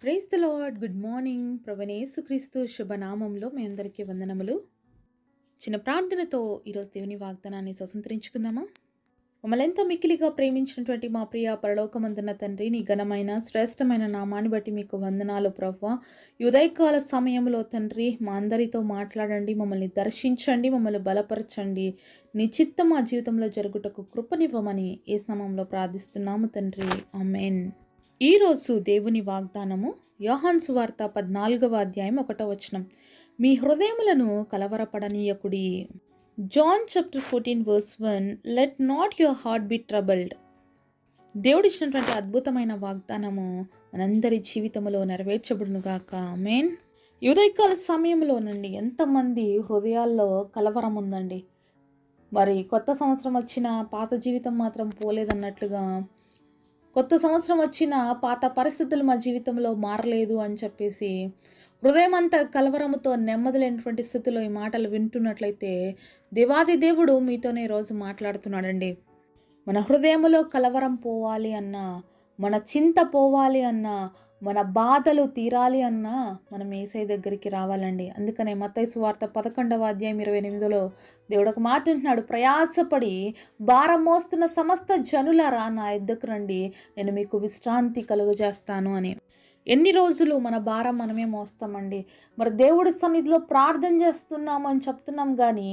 Praise the lord. Good morning. ప్రభువైన యేసుక్రీస్తు శుభనామంలో మీ అందరికీ వందనములు. చిన్న ప్రార్థనతో ఈరోజు దేవుని వాగ్దానాన్ని స్వతంత్రించుకుందామా? మమ్మల్ని ఎంతో మిక్కిలిగా ప్రేమించినటువంటి మా ప్రియ పరలోకమందున్న తండ్రి, నీ ఘనమైన శ్రేష్టమైన నామాన్ని బట్టి మీకు వందనాలు ప్రభువా. ఈ ఉదయకాల సమయంలో తండ్రి మా అందరితో మాట్లాడండి, మమ్మల్ని దర్శించండి, మమ్మల్ని బలపరచండి. నీ చిత్తం మా జీవితంలో జరుగుటకు కృపనివ్వమని యేసు నామములో ప్రార్థిస్తున్నాము తండ్రి. ఆమేన్. ఈరోజు దేవుని వాగ్దానము యోహాను సువార్త 14వ అధ్యాయం 1వ వచనం. మీ హృదయములను కలవరపడనీయకుడి. John chapter 14 verse 1. Let not your heart be troubled. దేవుడిచ్చినటువంటి అద్భుతమైన వాగ్దానము మనందరి జీవితంలో నెరవేర్చబడునుగాక. ఆమేన్. ఈ ఉదయకాల సమయంలోనండి ఎంతమంది హృదయాల్లో కలవరం ఉందండి. మరి కొత్త సంవత్సరం వచ్చినా పాత జీవితం మాత్రం పోలేదన్నట్లుగా, కొత్త సంవత్సరం వచ్చిన పాత పరిస్థితులు మా జీవితంలో మారలేదు అని చెప్పేసి హృదయం అంతా కలవరముతో నెమ్మది లేనటువంటి స్థితిలో ఈ మాటలు వింటున్నట్లయితే దేవాది దేవుడు మీతోనే ఈరోజు మాట్లాడుతున్నాడండి. మన హృదయములో కలవరం పోవాలి అన్నా, మన చింత పోవాలి అన్నా, మన బాధలు తీరాలి అన్నా మనం యేసయ్య దగ్గరికి రావాలండి. అందుకనే మత్తయి సువార్త 11వ అధ్యాయం 28లో దేవుడు ఒక మాట అంటున్నాడు, ప్రయాసపడి భారం మోస్తున్న సమస్త జనులారా నా యొద్దకు రండి, నేను మీకు విశ్రాంతి కలుగజేస్తాను అని. ఎన్ని రోజులు మన భారం మనమే మోస్తామండి. మరి దేవుడి సన్నిధిలో ప్రార్థన చేస్తున్నాము అని చెప్తున్నాం, కానీ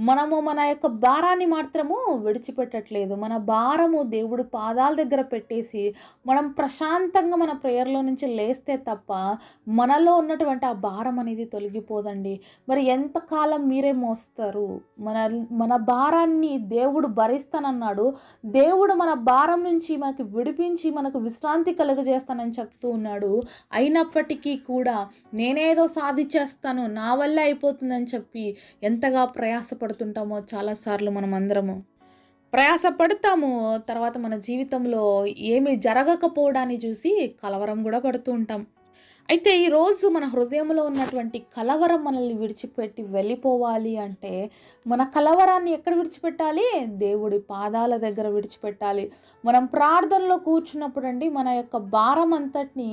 మనము మన యొక్క భారాన్ని మాత్రము విడిచిపెట్టట్లేదు. మన భారము దేవుడి పాదాల దగ్గర పెట్టేసి మనం ప్రశాంతంగా మన ప్రేయర్లో నుంచి లేస్తే తప్ప మనలో ఉన్నటువంటి ఆ భారం అనేది తొలగిపోదండి. మరి ఎంతకాలం మీరే మోస్తారు? మన భారాన్ని దేవుడు భరిస్తానన్నాడు. దేవుడు మన భారం నుంచి మనకు విడిపించి మనకు విశ్రాంతి కలుగజేస్తానని చెప్తూ ఉన్నాడు. అయినప్పటికీ కూడా నేనేదో సాధించేస్తాను, నా వల్ల అయిపోతుందని చెప్పి ఎంతగా ప్రయాసపడుతుంటామో చాలాసార్లు మనం అందరము ప్రయాసపడతాము. తర్వాత మన జీవితంలో ఏమీ జరగకపోవడాన్ని చూసి కలవరం కూడా పడుతూ ఉంటాం. అయితే ఈరోజు మన హృదయంలో ఉన్నటువంటి కలవరం మనల్ని విడిచిపెట్టి వెళ్ళిపోవాలి అంటే మన కలవరాన్ని ఎక్కడ విడిచిపెట్టాలి? దేవుడి పాదాల దగ్గర విడిచిపెట్టాలి. మనం ప్రార్థనలో కూర్చున్నప్పుడు అండి మన యొక్క భారం అంతటిని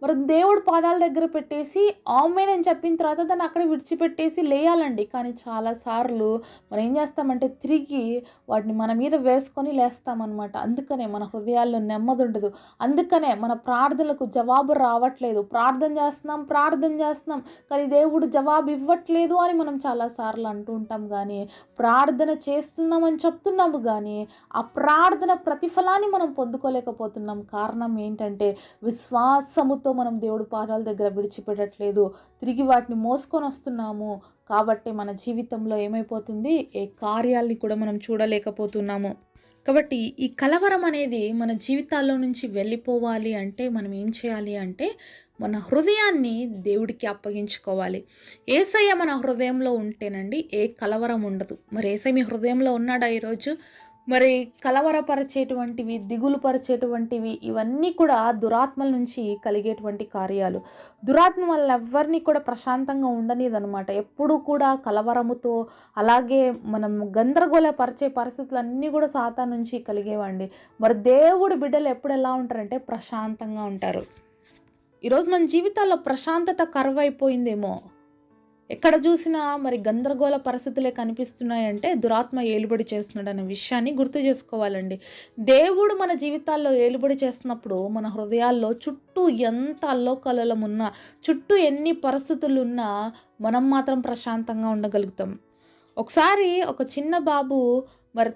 మనం దేవుడి పాదాల దగ్గర పెట్టేసి ఆమేన్ అని చెప్పిన తర్వాత దాన్ని అక్కడ విడిచిపెట్టేసి లేయాలండి. కానీ చాలాసార్లు మనం ఏం చేస్తామంటే తిరిగి వాటిని మన మీద వేసుకొని లేస్తామన్నమాట. అందుకనే మన హృదయాల్లో నెమ్మది ఉండదు. అందుకనే మన ప్రార్థనలకు జవాబు రావట్లేదు. ప్రార్థన చేస్తున్నాం కానీ దేవుడు జవాబు ఇవ్వట్లేదు అని మనం చాలాసార్లు అంటూ ఉంటాం. కానీ ప్రార్థన చేస్తున్నామని చెప్తున్నాము, కానీ ఆ ప్రార్థన ప్రతిఫలాన్ని మనం పొందుకోలేకపోతున్నాం. కారణం ఏంటంటే విశ్వాసముతో మనం దేవుడి పాదాల దగ్గర విడిచిపెట్టట్లేదు, తిరిగి వాటిని మోసుకొని వస్తున్నాము. కాబట్టి మన జీవితంలో ఏమైపోతుంది? ఏ కార్యాలని కూడా మనం చూడలేకపోతున్నాము. కాబట్టి ఈ కలవరం అనేది మన జీవితాల్లో నుంచి వెళ్ళిపోవాలి అంటే మనం ఏం చేయాలి అంటే మన హృదయాన్ని దేవుడికి అప్పగించుకోవాలి. యేసయ్య మన హృదయంలో ఉంటేనండి ఏ కలవరం ఉండదు. మరి యేసయ్య మీ హృదయంలో ఉన్నాడా ఈరోజు? మరి కలవరపరిచేటువంటివి, దిగులు పరిచేటువంటివి ఇవన్నీ కూడా దురాత్మల నుంచి కలిగేటువంటి కార్యాలు. దురాత్మ వల్ల ఎవరిని కూడా ప్రశాంతంగా ఉండనిదనమాట. ఎప్పుడూ కూడా కలవరముతో, అలాగే మనం గందరగోళపరిచే పరిస్థితులన్నీ కూడా సాతాను నుంచి కలిగేవండి. మరి దేవుడి బిడ్డలు ఎప్పుడు ఎలా ఉంటారంటే ప్రశాంతంగా ఉంటారు. ఈరోజు మన జీవితాల్లో ప్రశాంతత కరువైపోయిందేమో. ఎక్కడ చూసినా మరి గందరగోళ పరిస్థితులే కనిపిస్తున్నాయంటే దురాత్మ ఏలుబడి చేస్తున్నాడు అనే విషయాన్ని గుర్తు చేసుకోవాలండి. దేవుడు మన జీవితాల్లో ఏలుబడి చేస్తున్నప్పుడు మన హృదయాల్లో చుట్టూ ఎంత అల్లోకల్లోలం ఉన్నా, చుట్టూ ఎన్ని పరిస్థితులు ఉన్నా మనం మాత్రం ప్రశాంతంగా ఉండగలుగుతాం. ఒకసారి ఒక చిన్న బాబు మరి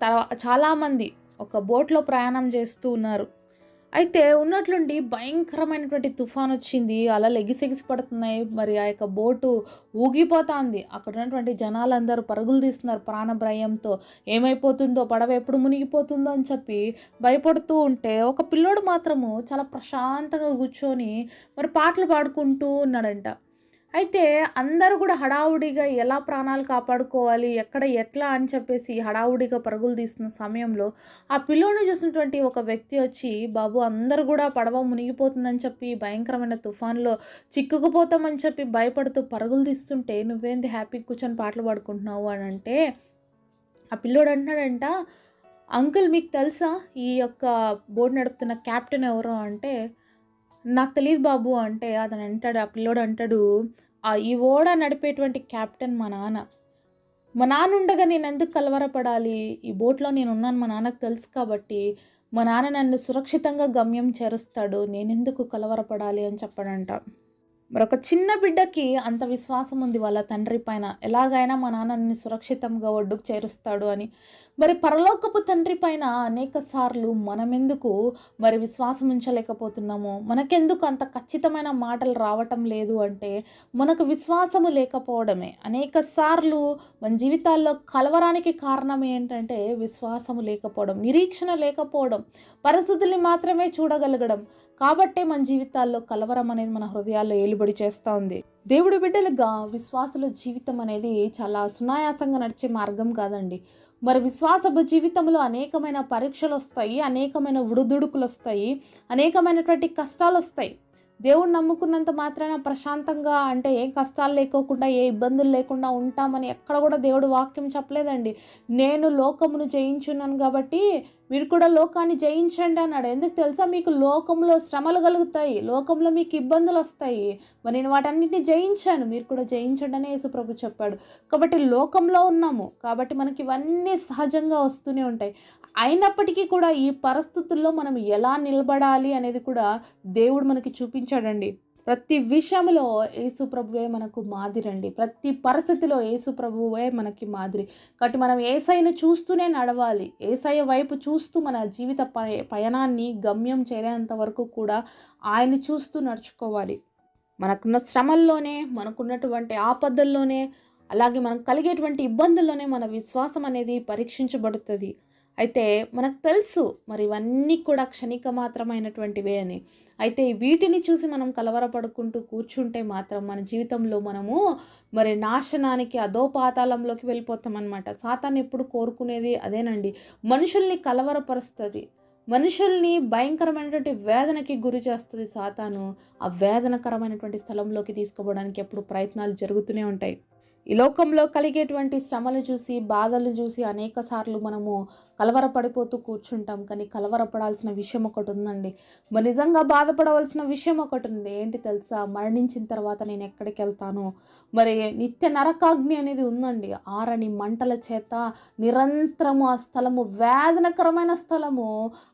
చాలామంది ఒక బోట్లో ప్రయాణం చేస్తూ ఉన్నారు. అయితే ఉన్నట్లుండి భయంకరమైనటువంటి తుఫాన్ వచ్చింది. అలలు ఎగిసెగిసి పడుతున్నాయి. మరి ఆ యొక్క బోటు ఊగిపోతుంది. అక్కడ ఉన్నటువంటి జనాలందరూ పరుగులు తీస్తున్నారు ప్రాణభయంతో. ఏమైపోతుందో, పడవ ఎప్పుడు మునిగిపోతుందో అని చెప్పి భయపడుతూ ఉంటే ఒక పిల్లోడు మాత్రము చాలా ప్రశాంతంగా కూర్చొని మరి పాటలు పాడుకుంటూ ఉన్నాడంట. అయితే అందరూ కూడా హడావుడిగా ఎలా ప్రాణాలు కాపాడుకోవాలి, ఎక్కడ ఎట్లా అని చెప్పేసి హడావుడిగా పరుగులు తీస్తున్న సమయంలో ఆ పిల్లోని చూసినటువంటి ఒక వ్యక్తి వచ్చి, బాబు అందరూ కూడా పడవ మునిగిపోతుందని చెప్పి భయంకరమైన తుఫాన్లో చిక్కుకుపోతామని చెప్పి భయపడుతూ పరుగులు తీస్తుంటే నువ్వేంది హ్యాపీగా కూర్చొని పాటలు పాడుకుంటున్నావు అని అంటే, ఆ పిల్లోడు అంటున్నాడంట, అంకుల్ మీకు తెలుసా ఈ యొక్క బోట్ నడుపుతున్న క్యాప్టెన్ ఎవరో అంటే, నాకు తెలీదు బాబు అంటే అతను అంటాడు, ఆ పిల్లోడు అంటాడు, ఈ ఓడ నడిపేటువంటి కెప్టెన్ మా నాన్న. మా నాన్న ఉండగా నేనెందుకు కలవరపడాలి? ఈ బోట్‌లో నేనున్నాను మా నాన్నకి తెలుసు కాబట్టి, మా నాన్న నన్ను సురక్షితంగా గమ్యం చేరుస్తాడు. నేనెందుకు కలవరపడాలి అని చెప్పాడంట. మరొక చిన్న బిడ్డకి అంత విశ్వాసం ఉంది వాళ్ళ తండ్రి పైన. ఎలాగైనా మా నాన్న నన్ను సురక్షితంగా ఒడ్డుకు చేరుస్తాడు అని. మరి పరలోకపు తండ్రి పైన అనేక సార్లు మనమెందుకు మరి విశ్వాసం ఉంచలేకపోతున్నామో, మనకెందుకు అంత ఖచ్చితమైన మాటలు రావటం లేదు అంటే, మనకు విశ్వాసము లేకపోవడమే. అనేక సార్లు మన జీవితాల్లో కలవరానికి కారణం ఏంటంటే, విశ్వాసము లేకపోవడం, నిరీక్షణ లేకపోవడం, పరిస్థితుల్ని మాత్రమే చూడగలగడం. కాబట్టే మన జీవితాల్లో కలవరం అనేది మన హృదయాల్లో ఏలుబడి చేస్తూ ఉంది. దేవుడి బిడ్డలుగా విశ్వాసుల జీవితం అనేది చాలా సునాయాసంగా నడిచే మార్గం కాదండి. మరి విశ్వాసపు జీవితంలో అనేకమైన పరీక్షలు వస్తాయి, అనేకమైన ఉడుదుడుకులు వస్తాయి, అనేకమైనటువంటి కష్టాలు వస్తాయి. దేవుడు నమ్ముకున్నంత మాత్రాన ప్రశాంతంగా అంటే ఏ కష్టాలు లేకోకుండా, ఏ ఇబ్బందులు లేకుండా ఉంటామని ఎక్కడ కూడా దేవుడు వాక్యం చెప్పలేదండి. నేను లోకమును జయించున్నాను కాబట్టి మీరు కూడా లోకాన్ని జయించండి అన్నాడు. ఎందుకు తెలుసా? మీకు లోకంలో శ్రమలు కలుగుతాయి, లోకంలో మీకు ఇబ్బందులు వస్తాయి. మరి నేను వాటన్నిటిని జయించాను, మీరు కూడా జయించండి అని యేసుప్రభు చెప్పాడు. కాబట్టి లోకంలో ఉన్నాము కాబట్టి మనకి ఇవన్నీ సహజంగా వస్తూనే ఉంటాయి. అయినప్పటికీ కూడా ఈ పరిస్థితుల్లో మనం ఎలా నిలబడాలి అనేది కూడా దేవుడు మనకి చూపించాడండి. ప్రతి విషయంలో యేసుప్రభువే మనకు మాదిరండి. ప్రతి పరిస్థితిలో యేసుప్రభువే మనకి మాదిరి. కాబట్టి మనం యేసయ్యను చూస్తూనే నడవాలి. యేసయ్య వైపు చూస్తూ మన జీవిత పయనాన్ని గమ్యం చేరేంత వరకు కూడా ఆయన్ని చూస్తూ నడుచుకోవాలి. మనకున్న శ్రమల్లోనే, మనకున్నటువంటి ఆపదల్లోనే, అలాగే మనకు కలిగేటువంటి ఇబ్బందుల్లోనే మన విశ్వాసం అనేది పరీక్షించబడుతుంది. అయితే మనకు తెలుసు మరి ఇవన్నీ కూడా క్షణిక మాత్రమైనటువంటివే అని. అయితే వీటిని చూసి మనం కలవరపడుకుంటూ కూర్చుంటే మాత్రం మన జీవితంలో మనము మరి నాశనానికి, అధోపాతాళంలోకి వెళ్ళిపోతామన్నమాట. సాతాను ఎప్పుడు కోరుకునేది అదేనండి. మనుషుల్ని కలవరపరుస్తుంది, మనుషుల్ని భయంకరమైనటువంటి వేదనకి గురి చేస్తుంది సాతాను. ఆ వేదనకరమైనటువంటి స్థలంలోకి తీసుకుపోవడానికి ఎప్పుడు ప్రయత్నాలు జరుగుతూనే ఉంటాయి. ఈ లోకంలో కలిగేటువంటి శ్రమలు చూసి, బాధలు చూసి అనేక సార్లు మనము కలవరపడిపోతూ కూర్చుంటాం. కానీ కలవరపడాల్సిన విషయం ఒకటి ఉందండి. మరి నిజంగా బాధపడవలసిన విషయం ఒకటి ఉంది. ఏంటి తెలుసా? మరణించిన తర్వాత నేను ఎక్కడికి వెళ్తాను? మరి నిత్య నరకాగ్ని అనేది ఉందండి. ఆరని మంటల చేత నిరంతరము ఆ స్థలము వేదనకరమైన స్థలము,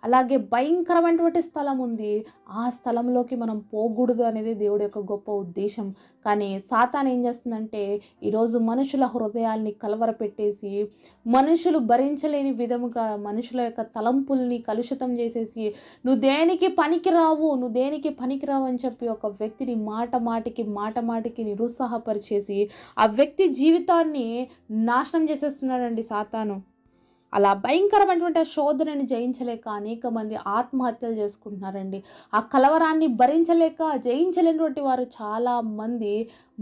అలాగే భయంకరమైనటువంటి స్థలం ఉంది. ఆ స్థలంలోకి మనం పోకూడదు అనేది దేవుడి యొక్క గొప్ప ఉద్దేశం. కానీ సాతాను ఏం చేస్తుందంటే ఈరోజు మనుషుల హృదయాల్ని కలవరపెట్టేసి, మనుషులు భరించలేని విధముగా మనుషుల యొక్క తలంపుల్ని కలుషితం చేసేసి, నువ్వు దేనికి పనికిరావు అని చెప్పి ఒక వ్యక్తిని మాట మాటికి నిరుత్సాహపరిచేసి ఆ వ్యక్తి జీవితాన్ని నాశనం చేసేస్తున్నాడండి సాతాను. అలా భయంకరమైనటువంటి ఆ శోధనని జయించలేక అనేక మంది ఆత్మహత్యలు చేసుకుంటున్నారండి. ఆ కలవరాన్ని భరించలేక జయించలేనటువంటి వారు చాలామంది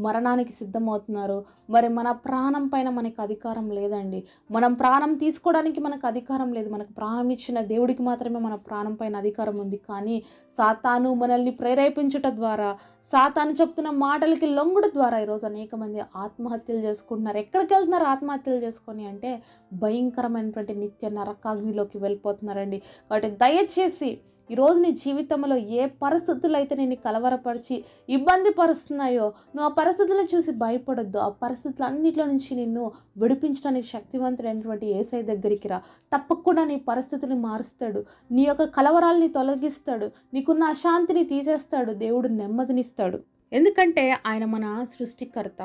మరణానికి సిద్ధమవుతున్నారు. మరి మన ప్రాణం పైన మనకు అధికారం లేదండి. మనం ప్రాణం తీసుకోవడానికి మనకు అధికారం లేదు. మనకు ప్రాణం ఇచ్చిన దేవుడికి మాత్రమే మన ప్రాణం పైన అధికారం ఉంది. కానీ సాతాను మనల్ని ప్రేరేపించుట ద్వారా, సాతాను చెప్తున్న మాటలకి లొంగుడు ద్వారా ఈరోజు అనేక మంది ఆత్మహత్యలు చేసుకుంటున్నారు. ఎక్కడికి వెళ్తున్నారు ఆత్మహత్యలు చేసుకొని అంటే భయంకరమైనటువంటి నిత్య నరకాగ్నిలోకి వెళ్ళిపోతున్నారండి. కాబట్టి దయచేసి ఈరోజు నీ జీవితంలో ఏ పరిస్థితులు అయితే నేను కలవరపరిచి ఇబ్బంది పరుస్తున్నాయో, నువ్వు ఆ పరిస్థితులను చూసి భయపడొద్దు. ఆ పరిస్థితులన్నింటిలో నుంచి నిన్ను విడిపించడానికి శక్తివంతుడైనటువంటి యేసయ్య దగ్గరికి రా. తప్పకుండా నీ పరిస్థితిని మారుస్తాడు. నీ యొక్క కలవరాల్ని తొలగిస్తాడు. నీకున్న అశాంతిని తీసేస్తాడు. దేవుడు నెమ్మదినిస్తాడు. ఎందుకంటే ఆయన మన సృష్టికర్త.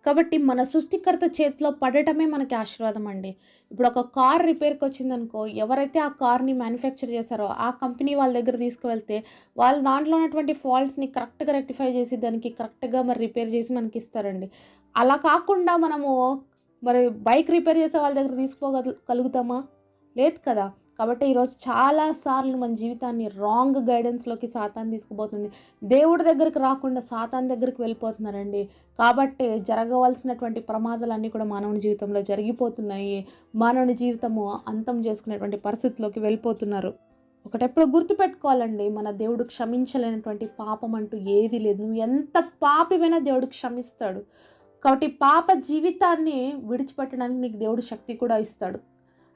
కాబట్టి మన సృష్టికర్త చేతిలో పడటమే మనకి ఆశీర్వాదం అండి. ఇప్పుడు ఒక కార్ రిపేర్కి వచ్చిందనుకో, ఎవరైతే ఆ కార్ని మ్యానుఫ్యాక్చర్ చేశారో ఆ కంపెనీ వాళ్ళ దగ్గర తీసుకువెళ్తే వాళ్ళు దాంట్లో ఉన్నటువంటి ఫాల్ట్స్ని కరెక్ట్గా రెక్టిఫై చేసి దానికి కరెక్ట్గా మరి రిపేర్ చేసి మనకి ఇస్తారండి. అలా కాకుండా మనము మరి బైక్ రిపేర్ చేసే వాళ్ళ దగ్గర తీసుకోగలుగుతామా? లేదు కదా. కాబట్టి ఈరోజు చాలాసార్లు మన జీవితాన్ని రాంగ్ గైడెన్స్లోకి సాతాను తీసుకుపోతుంది. దేవుడి దగ్గరికి రాకుండా సాతాను దగ్గరికి వెళ్ళిపోతున్నారండి. కాబట్టి జరగవలసినటువంటి ప్రమాదాలన్నీ కూడా మానవుని జీవితంలో జరిగిపోతున్నాయి. మానవుని జీవితము అంతం చేసుకునేటువంటి పరిస్థితిలోకి వెళ్ళిపోతున్నారు. ఒకటెప్పుడు గుర్తుపెట్టుకోవాలండి, మన దేవుడు క్షమించలేనటువంటి పాపం అంటూ ఏది లేదు. నువ్వు ఎంత పాపివైనా దేవుడు క్షమిస్తాడు. కాబట్టి పాప జీవితాన్ని విడిచిపెట్టడానికి నీకు దేవుడు శక్తి కూడా ఇస్తాడు.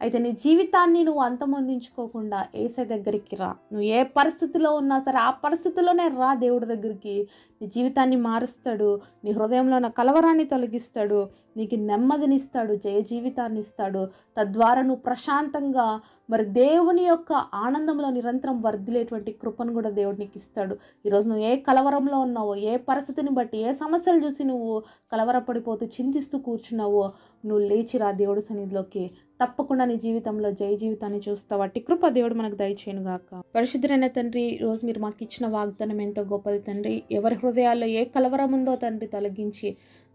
అయితే నీ జీవితాన్ని నువ్వు అంతమొందించుకోకుండా యేసయ్య దగ్గరికి రా. నువ్వు ఏ పరిస్థితిలో ఉన్నా సరే ఆ పరిస్థితిలోనే రా దేవుడి దగ్గరికి. నీ జీవితాన్ని మారుస్తాడు, నీ హృదయంలో ఉన్న కలవరాన్ని తొలగిస్తాడు, నీకు నెమ్మదినిస్తాడు, జయ జీవితాన్ని ఇస్తాడు. తద్వారా నువ్వు ప్రశాంతంగా మరి దేవుని యొక్క ఆనందంలో నిరంతరం వర్ధిల్లేటువంటి కృపను కూడా దేవుడు నీకు ఇస్తాడు. ఈరోజు నువ్వు ఏ కలవరంలో ఉన్నావో, ఏ పరిస్థితిని బట్టి, ఏ సమస్యలు చూసి నువ్వు కలవరపడిపోతూ చింతిస్తూ కూర్చున్నావో, నువ్వు లేచిరా దేవుడి సన్నిధిలోకి. తప్పకుండా నీ జీవితంలో జయ జీవితాన్ని చూస్తావు. అట్టి కృప దేవుడు మనకు దయచేయను గాక. పరిశుద్ధుడైన తండ్రి, ఈరోజు మీరు మాకు ఇచ్చిన వాగ్దానం ఎంతో గొప్పది తండ్రి. ఎవరి హృదయాల్లో ఏ కలవరం ఉందో తండ్రి తొలగించి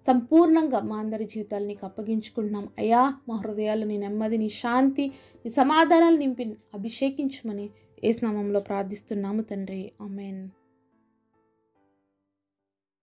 సంపూర్ణంగా మా అందరి జీవితాలు నీకు అప్పగించుకుంటున్నాం అయ్యా. మా హృదయాల్లో నీ నెమ్మది, నీ శాంతి, నీ సమాధానాలు నింపి అభిషేకించమని యేసు నామములో ప్రార్థిస్తున్నాము తండ్రి. ఆమేన్.